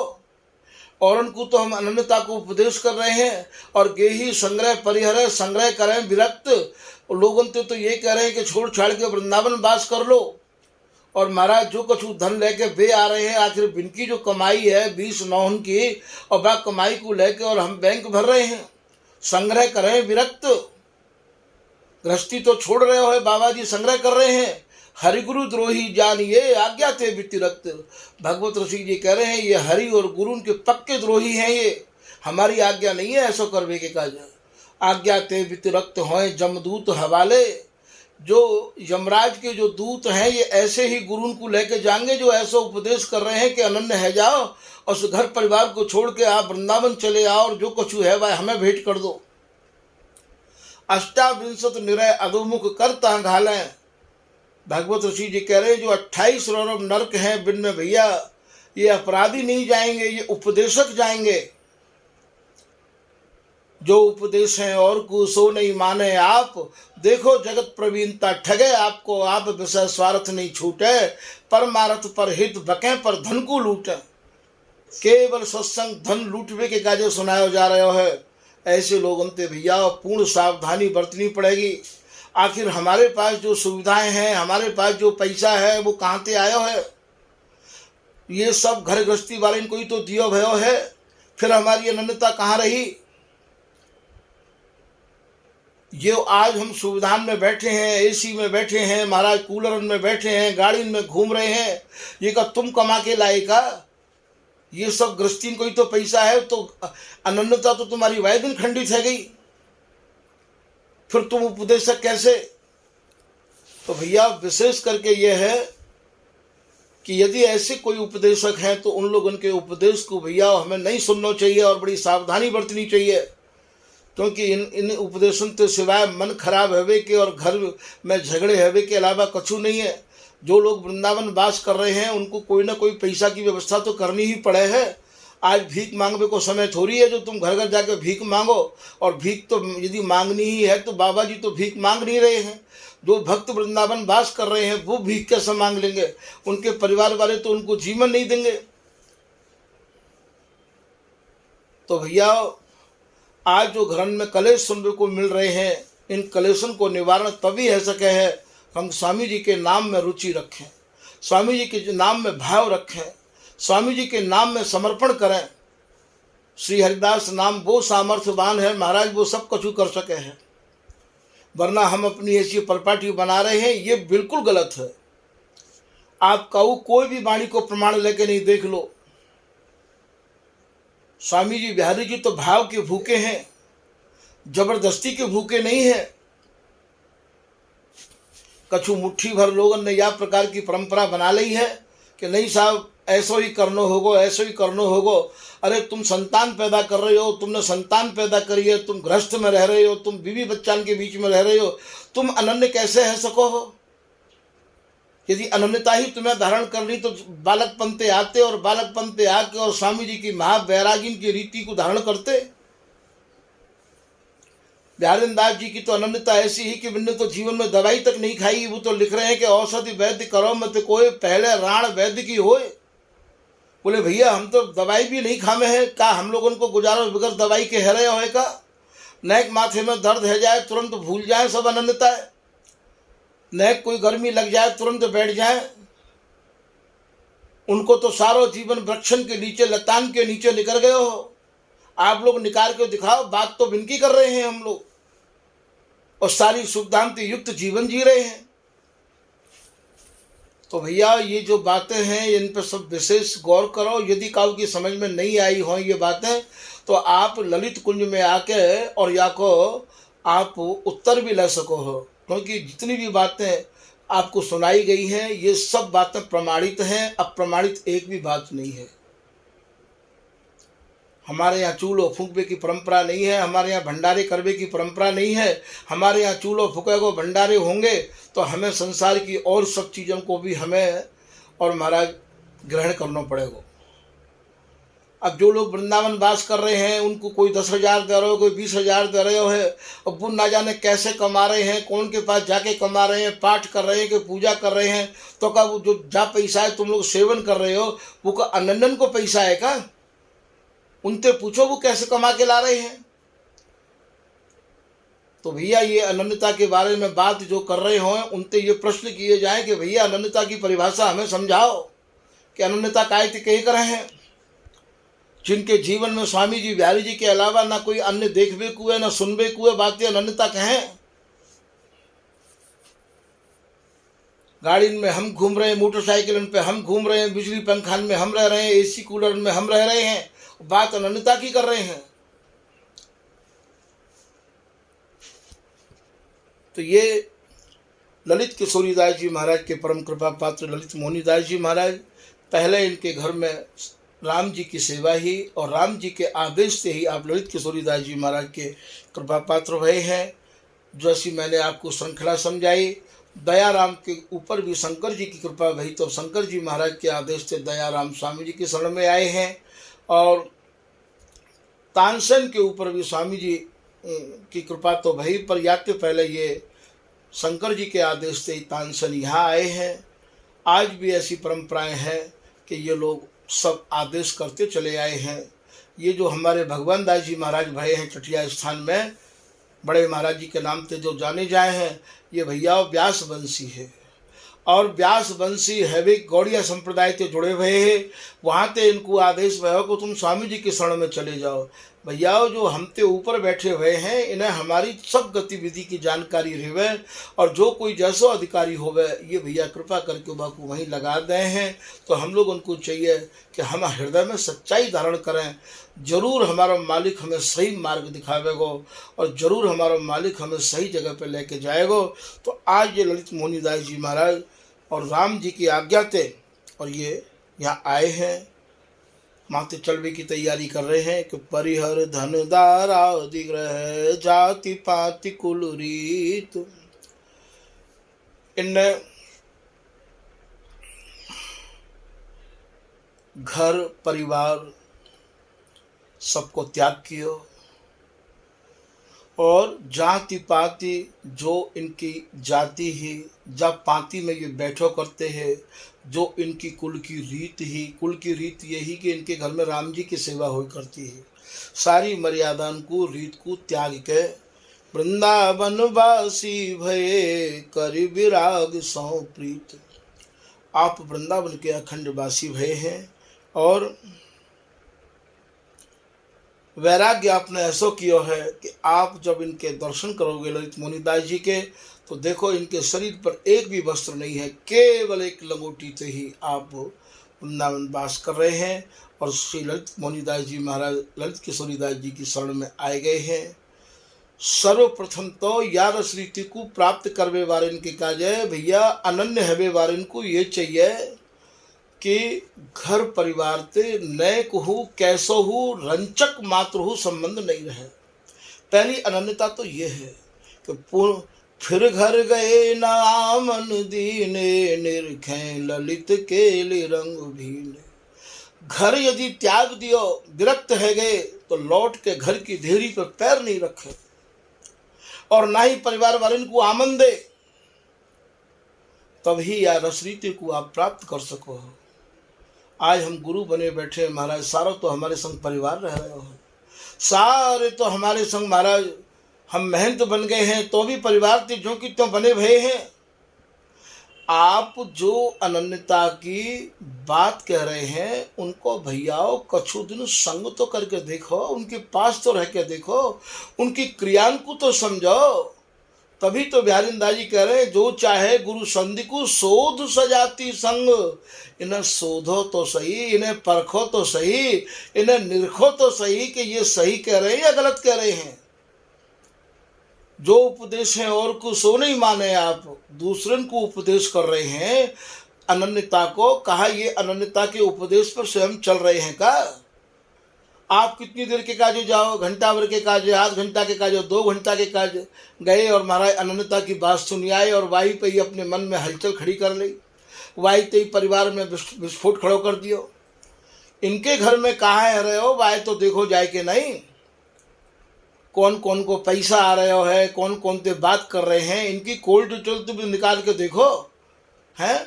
और उनको तो हम अनन्यता को उपदेश कर रहे हैं, और गेही संग्रह परिहर संग्रह करें विरक्त। लोगों तो ये कह रहे हैं कि छोड़ छाड़ के वृंदावन वास कर लो। और महाराज जो कुछ धन लेके वे आ रहे हैं, आखिर इनकी जो कमाई है 20 नौहन की, और वह कमाई को लेके और हम बैंक भर रहे हैं। संग्रह करें विरक्त, गृहस्थी तो छोड़ रहे हो बाबा जी, संग्रह कर रहे हैं। हरिगुरु द्रोही जानिए आज्ञा थे वितिरक्त। भगवत ऋषि जी कह रहे हैं ये हरि और गुरु उनके पक्के द्रोही हैं, ये हमारी आज्ञा नहीं है ऐसा करवे के काज। आज्ञा ते वितिरक्त होए जमदूत हवाले। जो यमराज के जो दूत हैं ये ऐसे ही गुरु को लेके जाएंगे जो ऐसा उपदेश कर रहे हैं कि अनन्य है जाओ और उस घर परिवार को छोड़ के आप वृंदावन चले आओ और जो कुछ है वह हमें भेंट कर दो। अष्टाविंशत निरय अधोमुख करता घालें। भगवत ऋषि जी कह रहे हैं जो 28 रौरव नरक हैं बिन में भैया ये अपराधी नहीं जाएंगे, ये उपदेशक जाएंगे। जो उपदेश हैं और को सो नहीं माने आप, देखो जगत प्रवीणता ठगे आपको, आप विषय स्वार्थ नहीं छूटे, परमार्थ पर हित बकें पर धन को लूटे। केवल सत्संग धन लूटवे के काजे सुनाया जा रहा है। ऐसे लोगों से भैया पूर्ण सावधानी बरतनी पड़ेगी। आखिर हमारे पास जो सुविधाएं हैं, हमारे पास जो पैसा है, वो कहाँ से आयो है? ये सब घर गृहस्थी वाले इनको ही तो दियो भयो है। फिर हमारी अनन्यता कहाँ रही? ये आज हम सुविधान में बैठे हैं, एसी में बैठे हैं, महाराज कूलर में बैठे हैं, गाड़ी में घूम रहे हैं, ये का तुम कमा के लाए का? ये सब गृहस्थी को ही तो पैसा है, तो अनन्यता तो तुम्हारी वह दिन खंडित है गई। फिर तुम उपदेशक कैसे? तो भैया विशेष करके यह है कि यदि ऐसे कोई उपदेशक हैं तो उन लोगों के उपदेश को भैया हमें नहीं सुनना चाहिए और बड़ी सावधानी बरतनी चाहिए, क्योंकि इन उपदेशों के सिवाय मन खराब हवे के और घर में झगड़े हवे के अलावा कछु नहीं है। जो लोग वृंदावन वास कर रहे हैं उनको कोई ना कोई पैसा की व्यवस्था तो करनी ही पड़े है। आज भीख मांगने को समय थोड़ी है जो तुम घर घर जाकर भीख मांगो। और भीख तो यदि मांगनी ही है तो बाबा जी तो भीख मांग नहीं रहे हैं। जो भक्त वृंदावन वास कर रहे हैं वो भीख कैसे मांग लेंगे? उनके परिवार वाले तो उनको जीवन नहीं देंगे। तो भैया आज जो घर में कलेश सुनने को मिल रहे हैं, इन कलेशों को निवारण तभी हो सके है हम स्वामी जी के नाम में रुचि रखें, स्वामी जी के नाम में भाव रखें, स्वामी जी के नाम में समर्पण करें। श्री हरिदास नाम वो सामर्थ्यवान है महाराज, वो सब कुछ कर सके हैं। वरना हम अपनी ऐसी परपाटी बना रहे हैं, ये बिल्कुल गलत है। आप कहूँ कोई भी वाणी को प्रमाण लेके नहीं देख लो। स्वामी जी बिहारी जी तो भाव के भूखे हैं, जबरदस्ती के भूखे नहीं है। कछु मुट्ठी भर लोगों ने यह प्रकार की परंपरा बना ली है कि नहीं साहब ऐसो ही करनो होगो, ऐसो ही करनो होगो। अरे तुम संतान पैदा कर रहे हो, तुमने संतान पैदा करी है, तुम गृहस्थ में रह रहे हो, तुम बीवी बच्चान के बीच में रह रहे हो, तुम अनन्य कैसे है सको हो? यदि अनन्यता ही तुम्हें धारण करनी तो बालकपन से आते और बालकपन से आके और स्वामी जी की महावैरागी की रीति को धारण करते। बिहारी दास जी की तो अनन्यता ऐसी ही कि मैंने तो जीवन में दवाई तक नहीं खाई। वो तो लिख रहे हैं कि औषधि वैद्य करो मत कोई, पहले राण वैद्य की होए। बोले भैया हम तो दवाई भी नहीं खामे हैं, का हम लोगों को गुजारो बगैर दवाई के है रहे हो का? नैक माथे में दर्द है जाए तुरंत भूल जाए सब अनन्यता है, नैक कोई गर्मी लग जाए तुरंत बैठ जाए। उनको तो सारो जीवन वृक्षण के नीचे लतान के नीचे निकल गए हो। आप लोग निकाल के दिखाओ, बात तो विनती कर रहे हैं हम लोग और सारी सुविधांति युक्त जीवन जी रहे हैं। तो भैया ये जो बातें हैं इन पर सब विशेष गौर करो। यदि काउ की समझ में नहीं आई हो ये बातें तो आप ललित कुंज में आके और या को आप उत्तर भी ले सको हो, क्योंकि जितनी भी बातें आपको सुनाई गई हैं ये सब बातें प्रमाणित हैं, अप्रमाणित एक भी बात नहीं है। हमारे यहाँ चूल्हो फूंकवे की परंपरा नहीं है, हमारे यहाँ भंडारे करवे की परंपरा नहीं है। हमारे यहाँ चूल्हो फूकेगो भंडारे होंगे तो हमें संसार की और सब चीज़ों को भी हमें और महाराज ग्रहण करना पड़ेगा। अब जो लोग वृंदावन वास कर रहे हैं उनको कोई 10,000 दे रहे हो, कोई 20,000 दे रहे हो है, अब वो ना जाने कैसे कमा रहे हैं, कौन के पास जाके कमा रहे हैं, पाठ कर रहे हैं कि पूजा कर रहे हैं। तो का वो जो जा पैसा है तुम लोग सेवन कर रहे हो वो का अनन्नन को पैसा है का? उनसे पूछो वो कैसे कमा के ला रहे हैं। तो भैया ये अनन्यता के बारे में बात जो कर रहे हो उनसे ये प्रश्न किए जाए कि भैया अनन्यता की परिभाषा हमें समझाओ कि अनन्यता काय कह कर रहे हैं। जिनके जीवन में स्वामी जी बिहारी जी के अलावा ना कोई अन्य देखबे को है ना सुनबे को है, बातें अनन्यता कहें। गाड़ी में हम घूम रहे हैं, मोटरसाइकिल पे हम घूम रहे हैं, बिजली पंखान में हम रह रहे हैं, एसी कूलर में हम रह रहे हैं, बात अनन्यता की कर रहे हैं। तो ये ललित किशोरीदास जी महाराज के परम कृपा पात्र ललित मोहनीदास जी महाराज, पहले इनके घर में राम जी की सेवा ही और राम जी के आदेश से ही आप ललित किशोरीदास जी महाराज के कृपा पात्र भये हैं। जैसी मैंने आपको श्रृंखला समझाई, दयाराम के ऊपर भी शंकर जी की कृपा भई तो शंकर जी महाराज के आदेश से दयाराम स्वामी जी के शरण में आए हैं। और तानसेन के ऊपर भी स्वामी जी की कृपा तो भई, पर यात्रा पहले ये शंकर जी के आदेश से तानसेन यहाँ आए हैं। आज भी ऐसी परंपराएं हैं कि ये लोग सब आदेश करते चले आए हैं। ये जो हमारे भगवान दास जी महाराज भये हैं चटिया स्थान में, बड़े महाराज जी के नाम से जो जाने जाए हैं, ये भैया व्यास वंशी है। और व्यास वंशी हैवी गौड़िया संप्रदाय से जुड़े हुए हैं। वहाँ ते इनको आदेश भयो कि तुम स्वामी जी के शरण में चले जाओ। भैया जो हमते ऊपर बैठे हुए हैं, इन्हें हमारी सब गतिविधि की जानकारी रहे, और जो कोई जैसो अधिकारी होवे ये भैया कृपा करके बाकू वहीं लगा दे हैं। तो हम लोग उनको चाहिए कि हम हृदय में सच्चाई धारण करें। जरूर हमारा मालिक हमें सही मार्ग दिखावेगो, और जरूर हमारा मालिक हमें सही जगह पे लेके जाएगो। तो आज ये ललित मोहनीदास जी महाराज और राम जी की आज्ञा थे और ये यहाँ आए हैं, माथे चलवे की तैयारी कर रहे हैं कि परिहर धन दारा दिग्रह जाति पाति कुल रीत। इनने घर परिवार सबको त्याग किया, और जाति पाति जो इनकी जाति ही जब पाति में ये बैठो करते हैं, जो इनकी कुल की रीत यही कि इनके घर में राम जी की सेवा हो करती है। सारी मर्यादा को रीत को त्याग के वृंदावन वासी भये करि विराग सौ प्रीत। आप वृंदावन के अखंड वासी भये हैं, और वैराग्य आपने ऐसा किया है कि आप जब इनके दर्शन करोगे ललित मोहनीदास जी के, तो देखो इनके शरीर पर एक भी वस्त्र नहीं है, केवल एक लंगोटी से ही आप वृंदावन वास कर रहे हैं। और श्री ललित मोहनीदास जी महाराज ललित किशोरीदास जी की शरण में आए गए हैं। सर्वप्रथम तो या रस रीति को प्राप्त करवे वारिन के काज है भैया, अनन्य हवे वारिन को ये चाहिए कि घर परिवार ते नए कहू कैसो हो रंचक मात्र हो संबंध नहीं रहे। पहली अनन्यता तो ये है कि फिर घर गए नामन दीने निरखें ललित केले रंग भीने। घर यदि त्याग दियो, विरक्त है गए, तो लौट के घर की ढेरी पर पैर नहीं रखे, और ना ही परिवार वाले को आमन दे, तभी या रसरीति को आप प्राप्त कर सको। आज हम गुरु बने बैठे महाराज, सारा तो हमारे संग परिवार रह रहे हो, सारे तो हमारे संग महाराज हम महंत बन गए हैं, तो भी परिवार थे जो कि तो बने भये हैं। आप जो अनन्यता की बात कह रहे हैं, उनको भैयाओ कछु दिन संग तो करके देखो, उनके पास तो रह के देखो, उनकी क्रियान को तो समझो। तभी तो बिहारीदास जी कह रहे हैं, जो चाहे गुरु संधि को शोध सजाती संग। इन्हें शोधो तो सही, इन्हें परखो तो सही, इन्हें निरखो तो सही कि ये सही कह रहे हैं या गलत कह रहे हैं। जो उपदेश है और को सो नहीं माने, आप दूसरे को उपदेश कर रहे हैं अनन्यता को। कहा ये अनन्यता के उपदेश पर स्वयं चल रहे हैं का? आप कितनी देर के काज जाओ, घंटा भर के काज, आध घंटा के काज, 2 घंटा के काज गए और महाराज अनन्यता की बात सुनी आए, और वाही पे ही अपने मन में हलचल खड़ी कर ली, वाही ते ही परिवार में विस्फोट खड़ो कर दियो। इनके घर में कहाँ है रहे हो, वाही तो देखो जाए कि नहीं, कौन कौन को पैसा आ रहे हो है, कौन कौन से बात कर रहे हैं, इनकी कोल्ड डिटेल तो भी निकाल के देखो हैं।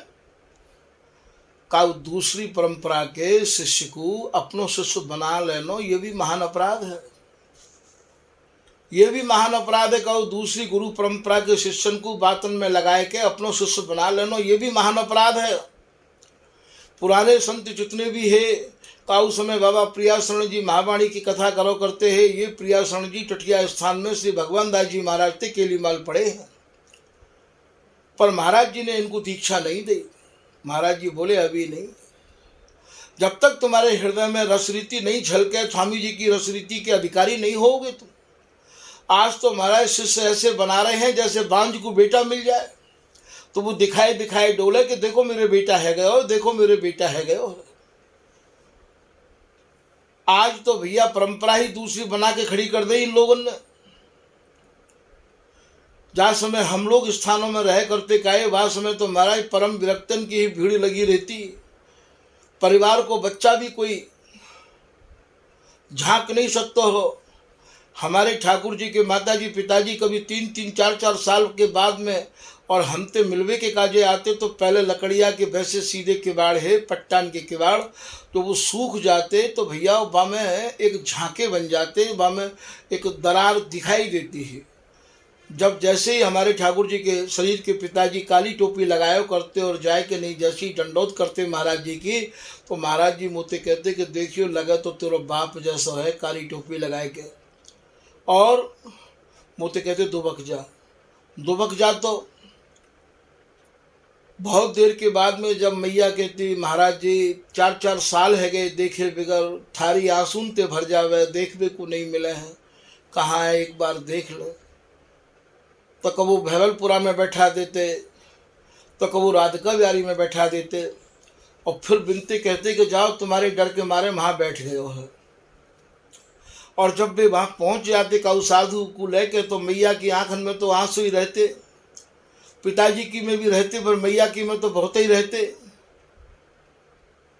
का दूसरी परंपरा के शिष्य को अपनो शिष्य बना लेना, ये भी महान अपराध है। ये भी महान अपराध है। कहो दूसरी गुरु परंपरा के शिष्यन को बातन में लगाए के अपनो शिष्य बना लेना, ये भी महान अपराध है। पुराने संत जितने भी है, उस समय बाबा प्रियाशरण जी महावाणी की कथा करो करते हैं। ये प्रियाशरण जी टटिया स्थान में श्री भगवान दास जी महाराज थे केलीमाल पढ़े हैं, पर महाराज जी ने इनको दीक्षा नहीं दी। महाराज जी बोले अभी नहीं, जब तक तुम्हारे हृदय में रसरीति नहीं झलके, स्वामी जी की रसरीति के अधिकारी नहीं होगे तुम। आज तो महाराज शिष्य ऐसे बना रहे हैं जैसे बांझ को बेटा मिल जाए तो वो दिखाए दिखाए डोले कि देखो मेरे बेटा है गए हो, देखो मेरे बेटा है गए हो। आज तो भैया परंपरा ही दूसरी बना के खड़ी कर दी इन लोगों ने। जहाँ समय हम लोग स्थानों में रह करते काहे, वह समय तो महाराज परम विरक्तन की ही भीड़ लगी रहती। परिवार को बच्चा भी कोई झांक नहीं सकता हो, हमारे ठाकुर जी के माता जी पिताजी कभी 3-3, 4-4 साल के बाद में और हमते मिलवे के काजे आते तो पहले लकड़िया के वैसे सीधे किवाड़ है पट्टान के किवाड़, तो वो सूख जाते तो भैया वहाँ में एक झांके बन जाते, वहाँ में एक दरार दिखाई देती है। जब जैसे ही हमारे ठाकुर जी के शरीर के पिताजी काली टोपी लगायो करते और जाए के नहीं जैसे ही दंडोत करते महाराज जी की, तो महाराज जी मुझे कहते कि देखियो लगा तो तेरा बाप जैसा है काली टोपी लगाए के, और मुझे कहते दुबक जा। तो बहुत देर के बाद में जब मैया कहती महाराज जी 4-4 साल है गए देखे बगैर थारी आंसून ते भर जावे, देखने को नहीं मिले हैं, कहाँ है एक बार देख लो। तो कबू भैवलपुरा में बैठा देते, तो कबू राधिका बिहारी में बैठा देते, और फिर बिनते कहते कि जाओ तुम्हारे डर के मारे वहाँ बैठ गए हो। और जब भी वहाँ पहुँच जाते काऊ साधु को लेके, तो मैया की आंखन में तो आंसू ही रहते, पिताजी की में भी रहते, पर मैया की में तो बहुत ही रहते।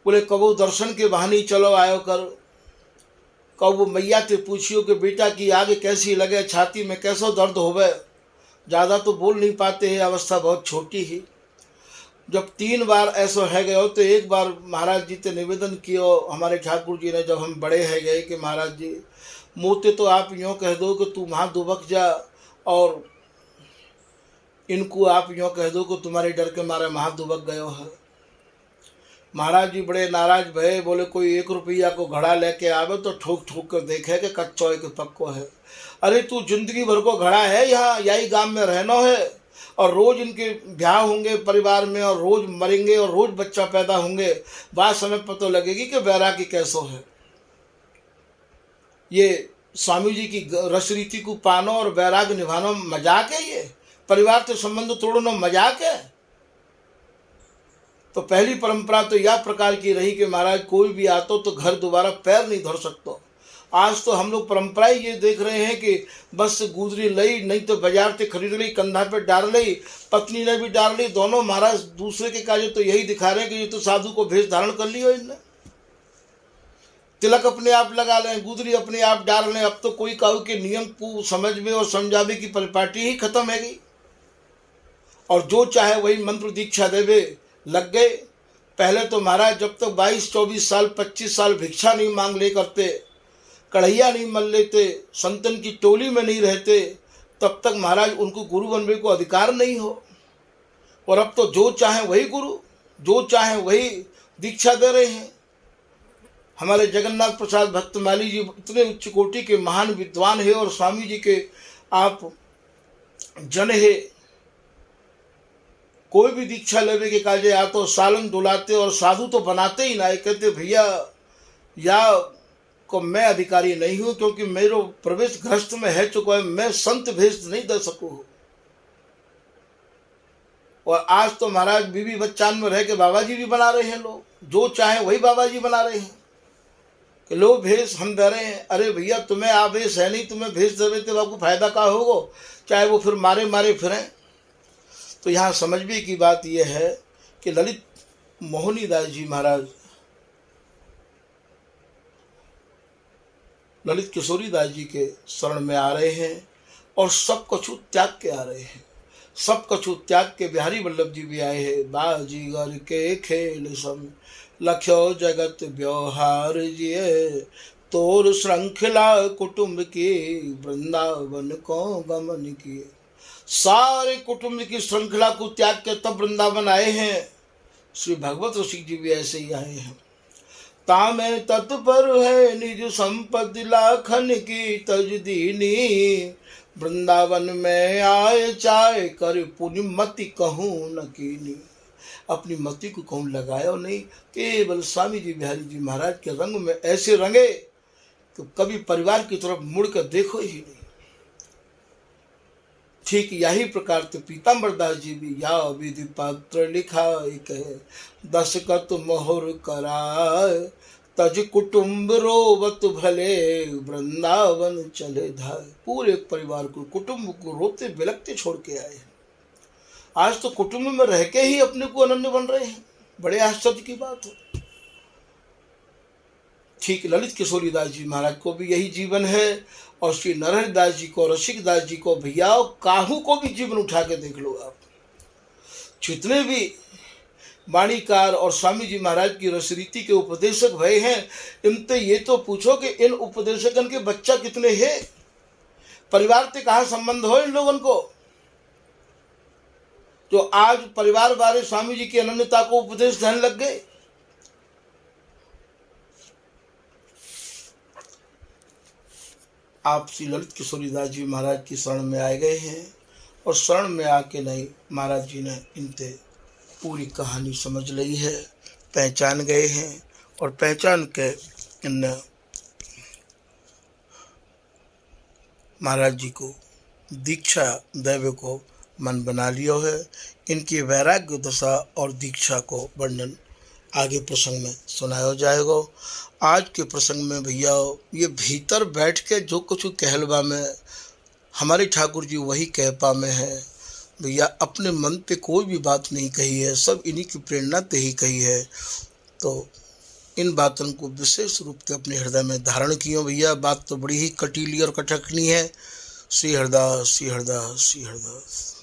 बोले कबू दर्शन के बहाने चलो आयो कर, कबू मैया ते पूछियो कि बेटा की आगे कैसी लगे, छाती में कैसो दर्द होवे, ज़्यादा तो बोल नहीं पाते हैं, अवस्था बहुत छोटी ही। जब 3 बार ऐसा है गए हो, तो एक बार महाराज जी से निवेदन किया हमारे ठाकुर जी ने, जब हम बड़े है गए कि महाराज जी मुँहते तो आप यूँ कह दो कि तू वहाँ दुबक जा, और इनको आप यूँ कह दो कि तुम्हारे डर के मारे वहाँ दुबक गए हो। महाराज जी बड़े नाराज भये, बोले कोई 1 रुपया को घड़ा लेके आवे तो ठोक ठोक कर देखे कि कच्चो है कि पक्को है। अरे तू जिंदगी भर को घड़ा है, यहाँ यही गांव में रहना है, और रोज इनके ब्याह होंगे परिवार में, और रोज मरेंगे, और रोज बच्चा पैदा होंगे, बात समय पता लगेगी कि बैरागी कैसो है। ये स्वामी जी की रस रीति को पानो और बैराग निभानो मजाक है, ये परिवार से संबंध तोड़ना मजाक है। तो पहली परंपरा तो यह प्रकार की रही कि महाराज कोई भी आतो तो घर दोबारा पैर नहीं धर सकता। आज तो हम लोग परंपराएं ये देख रहे हैं कि बस गुजरी लई, नहीं तो बाजार से खरीद ली, कंधा पे डाल ली, पत्नी ने भी डाल ली, दोनों महाराज दूसरे के काजे तो यही दिखा रहे हैं कि ये तो साधु को भेष धारण कर लियो इनने, तिलक अपने आप लगा लें, गुजरी अपने आप डाल लें। अब तो कोई कहू के नियम को समझ में और समझावे की परिपाटी ही खत्म है गई, और जो चाहे वही मंत्र दीक्षा देवे लग गए। पहले तो महाराज जब तक 22-24 साल 25 साल भिक्षा नहीं मांग ले करते, कढ़ैया नहीं मल लेते, संतन की टोली में नहीं रहते, तब तक महाराज उनको गुरु बनने को अधिकार नहीं हो। और अब तो जो चाहे वही गुरु, जो चाहे वही दीक्षा दे रहे हैं। हमारे जगन्नाथ प्रसाद भक्तमाली जी इतने उच्च कोटि के महान विद्वान है, और स्वामी जी के आप जन है। कोई भी दीक्षा लेवे के काजे या तो सालन डुलाते और साधु तो बनाते ही ना, कहते भैया या को मैं अधिकारी नहीं हूं, क्योंकि मेरा प्रवेश गृहस्थ में है चुका है, मैं संत भेष नहीं दे सकूं। और आज तो महाराज बीवी बच्चान में रह के बाबा जी भी बना रहे हैं लोग, जो चाहे वही बाबा जी बना रहे हैं कि लो भेष हम दे रहे हैं। अरे भैया तुम्हें आवेश है नहीं, तुम्हें भेष देवे तो आपको फायदा का होगा, चाहे वो फिर मारे मारे फिरें। तो यहाँ समझने की बात यह है कि ललित मोहनी दास जी महाराज, ललित किशोरी दास जी के शरण में आ रहे हैं, और सब कछु त्याग के आ रहे हैं, सब कछु त्याग के बिहारी वल्लभ जी भी आए हैं। बाजीगर के खेल सम लख्यो जगत व्यवहार जिये, तोर श्रृंखला कुटुंब की वृंदावन को गमन किए। सारे कुटुंब की श्रृंखला को त्याग के तब वृंदावन आए हैं। श्री भगवत रसिक जी भी ऐसे ही आए हैं। तामे तत्पर है निज संपत्ति लाखन की तज दीनी, वृंदावन में आए चाहे कर पुण्य मति कहूँ न कीनी। अपनी मति को कहूँ लगाया नहीं, केवल स्वामी जी बिहारी जी महाराज के रंग में ऐसे रंगे तो कभी परिवार की तरफ मुड़ कर देखो ही नहीं। ठीक यही प्रकार से पीताम्बर दास जी भी या विधि पात्र लिखा कहे, 10 कत मोहर कराए तज कुटुंब रोवत भले, वृंदावन चले धाय। पूरे परिवार को कुटुंब को रोते बिलखते छोड़ के आए हैं। आज तो कुटुंब में रह के ही अपने को अनन्य बन रहे हैं, बड़े आश्चर्य की बात है। ठीक ललित किशोरीदास जी महाराज को भी यही जीवन है, और श्री नरहरि दास जी को, रसिकदास जी को, भैया काहू को भी जीवन उठा के देख लो आप। जितने भी वाणीकार और स्वामी जी महाराज की रसरीति के उपदेशक भय हैं, इनसे ये तो पूछो कि इन उपदेशकन के बच्चा कितने हैं, परिवार से कहाँ संबंध हो इन लोगों को, जो आज परिवार बारे स्वामी जी की अनन्यता को उपदेश देने लग गए। आप श्री ललित किशोरीदास जी महाराज की शरण में आए गए हैं, और शरण में आके नहीं, महाराज जी ने इनसे पूरी कहानी समझ ली है, पहचान गए हैं, और पहचान के इन महाराज जी को दीक्षा दैव को मन बना लिया है। इनकी वैराग्य दशा और दीक्षा को वर्णन आगे प्रसंग में सुनाया जाएगा। आज के प्रसंग में भैया ये भीतर बैठ के जो कुछ कहलवा में हमारे ठाकुर जी वही कह पा में है भैया, अपने मन पे कोई भी बात नहीं कही है, सब इन्हीं की प्रेरणा ते ही कही है। तो इन बातों को विशेष रूप से अपने हृदय में धारण किया भैया। बात तो बड़ी ही कटीली और कटकनी है। श्री हरदास, श्री हरदास, श्री हरदास।